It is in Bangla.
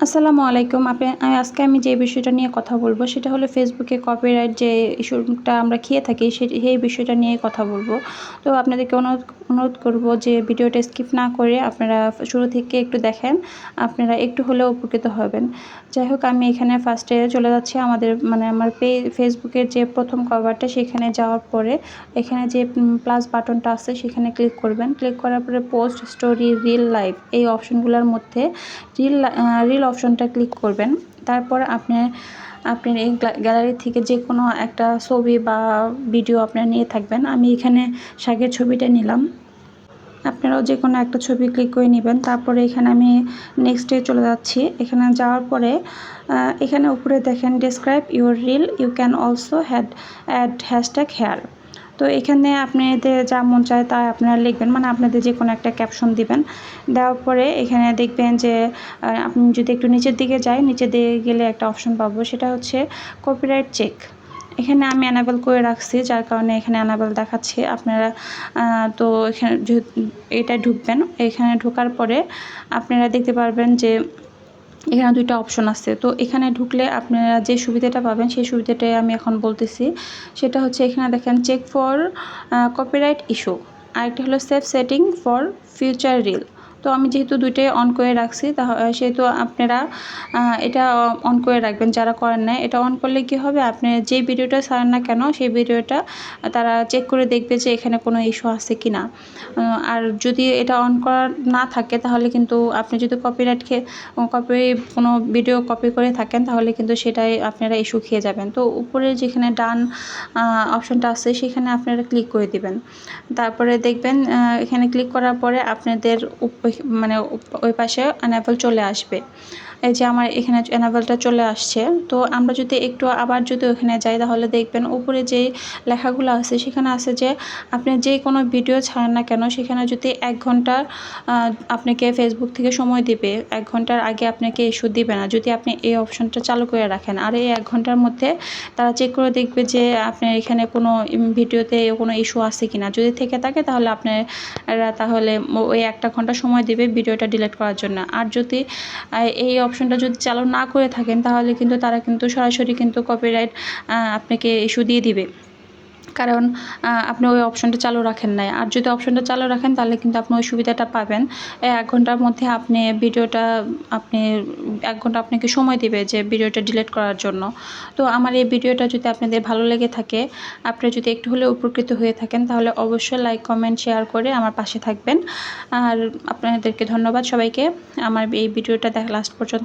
আসসালামু আলাইকুম। আজকে আমি যে বিষয়টা নিয়ে কথা বলবো সেটা হলো ফেসবুকে কপিরাইট যে ইস্যুটা আমরা খেয়ে থাকি সেই বিষয়টা নিয়ে কথা বলবো। তো আপনাদেরকে অনুরোধ করব যে ভিডিওটা স্কিপ না করে আপনারা শুরু থেকে একটু দেখেন, আপনারা একটু হলেও উপকৃত হবেন। যাই হোক, আমি এখানে ফার্স্টে চলে যাচ্ছি আমার ফেসবুকের যে প্রথম কভারটা, সেখানে যাওয়ার পরে এখানে যে প্লাস বাটনটা আছে সেখানে ক্লিক করবেন। ক্লিক করার পরে পোস্ট, স্টোরি, রিল, লাইভ এই অপশনগুলোর মধ্যে রিল অপশনটা ক্লিক করবেন। তারপর আপনার এই গ্যালারি থেকে যে কোনো একটা ছবি বা ভিডিও আপনারা নিয়ে থাকবেন। আমি এখানে শাকের ছবিটা নিলাম। আপনারাও যে কোনো একটা ছবি ক্লিক করে নেবেন। তারপরে এখানে আমি নেক্সটে চলে যাচ্ছি। এখানে যাওয়ার পরে এখানে উপরে দেখেন describe your reel, you can also add hashtag here. তো এখানে আপনাদের যা মন চায় তা আপনারা লিখবেন, মানে আপনাদের যে কোনো একটা ক্যাপশন দিবেন। দেওয়ার পরে এখানে দেখবেন যে আপনি যদি একটু নিচের দিকে নিচের দিকে গেলে একটা অপশন পাবো, সেটা হচ্ছে কপিরাইট চেক। এখানে আমি অ্যানাবেল করে রাখছি, যার কারণে এখানে অ্যানাবেল দেখাচ্ছে। আপনারা তো এখানে এটা ঢুকবেন। এখানে ঢোকার পরে আপনারা দেখতে পারবেন যে এখানে দুইটা অপশন আছে। তো এখানে ঢুকলে আপনারা যে সুবিধাটা পাবেন সেই সুবিধাটাই আমি এখন বলতেছি। সেটা হচ্ছে এখানে দেখেন চেক ফর কপিরাইট ইস্যু, আরেকটা হলো save setting for future reel. তো আমি যেহেতু দুইটাই অন করে রাখছি, সেহেতু আপনারা এটা অন করে রাখবেন যারা করেন না। এটা অন করলে কি হবে, আপনি যে ভিডিওটা ছাড়েন না কেন সেই ভিডিওটা তারা চেক করে দেখবে যে এখানে কোনো ইস্যু আছে কি না। আর যদি এটা অন করা না থাকে তাহলে কিন্তু আপনি যদি কোনো ভিডিও কপি করে থাকেন তাহলে কিন্তু সেটাই আপনারা ইস্যু খেয়ে যাবেন। তো উপরে যেখানে ডান অপশনটা আছে সেখানে আপনারা ক্লিক করে দিবেন। তারপরে দেখবেন এখানে ক্লিক করার পরে আপনাদের ওই পাশে অ্যানাবেল চলে আসবে। এই যে আমার এখানে অ্যানাবেলটা চলে আসছে। তো আমরা যদি একটু আবার যদি ওখানে যাই তাহলে দেখবেন উপরে যে লেখাগুলো আছে সেখানে আছে যে আপনি যে কোনো ভিডিও ছাড়েন না কেন সেখানে যদি 1 ঘন্টা আপনাকে ফেসবুক থেকে সময় দিবে। 1 ঘন্টার আগে আপনাকে ইস্যু দিবে না যদি আপনি এই অপশনটা চালু করে রাখেন। আর এই 1 ঘন্টার মধ্যে তারা চেক করে দেখবে যে আপনার এখানে কোনো ভিডিওতে কোনো ইস্যু আছে কিনা। যদি থেকে থাকে তাহলে তাহলে ওই 1 ঘন্টা সময় দিবে ভিডিওটা ডিলিট করার জন্য। আর যদি এই অপশনটা যদি চালু না করে থাকেন তাহলে কিন্তু তারা সরাসরি কপিরাইট আপনাকে ইস্যু দিয়ে দিবে, কারণ আপনি ওই অপশনটা চালু রাখেন নাই। আর যদি অপশনটা চালু রাখেন তাহলে কিন্তু আপনি ওই সুবিধাটা পাবেন। 1 ঘন্টার মধ্যে আপনি 1 ঘন্টা আপনাকে সময় দিবে যে ভিডিওটা ডিলিট করার জন্য। তো আমার এই ভিডিওটা যদি আপনাদের ভালো লেগে থাকে, আপনারা যদি একটু হলেও উপকৃত হয়ে থাকেন তাহলে অবশ্যই লাইক, কমেন্ট, শেয়ার করে আমার পাশে থাকবেন। আর আপনাদেরকে ধন্যবাদ সবাইকে আমার এই ভিডিওটা লাস্ট পর্যন্ত